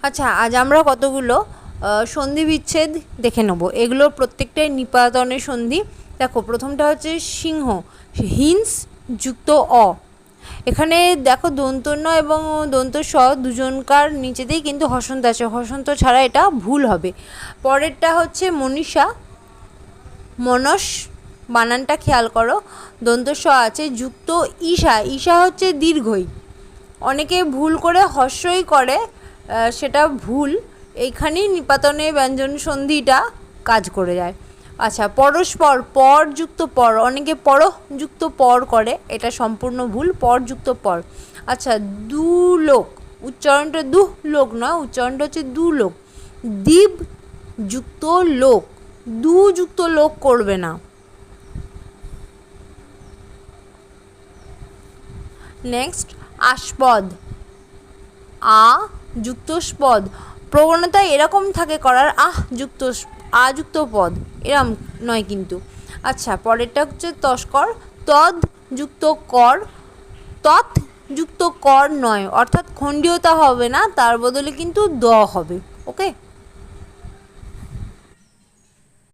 আচ্ছা, আজ আমরা কতগুলো সন্ধি বিচ্ছেদ দেখে নেব। এগুলোর প্রত্যেকটাই নিপাতনের সন্ধি। দেখো, প্রথমটা হচ্ছে সিংহ, হিংস যুক্ত অ। এখানে দেখো দন্ত ন এবং দন্ত স দুজনকার নিচেতেই কিন্তু হসন্ত আছে, হসন্ত ছাড়া এটা ভুল হবে। পরেরটা হচ্ছে মনীষা, মনস, বানানটা খেয়াল করো, দন্ত স আছে যুক্ত ঈশা, ঈশা হচ্ছে দীর্ঘই। অনেকে ভুল করে হর্ষই করে, সেটা ভুল। এইখানেই নিপাতনে ব্যঞ্জন সন্ধিটা কাজ করে যায়। আচ্ছা, পরস্পর, পর যুক্ত পর, অনেকে পর যুক্ত পর করে, এটা সম্পূর্ণ ভুল, পর যুক্ত পর। আচ্ছা, দু লোক, উচ্চারণটা দু লোক নয়, উচ্চারণটা হচ্ছে দু লোক। দ্বীপ যুক্ত লোক, দু যুক্ত লোক করবে না। নেক্সট, আস্পদ, আ যুক্ত স্পদ। প্রবণতা এরকম থাকে করার, যুক্ত আ যুক্ত পদ, এরম নয় কিন্তু। আচ্ছা, পরেরটা হচ্ছে তস্কর, তদ যুক্ত কর, তৎ যুক্ত কর নয়, অর্থাৎ খণ্ডীয়তা হবে না, তার বদলে কিন্তু দ হবে। ওকে।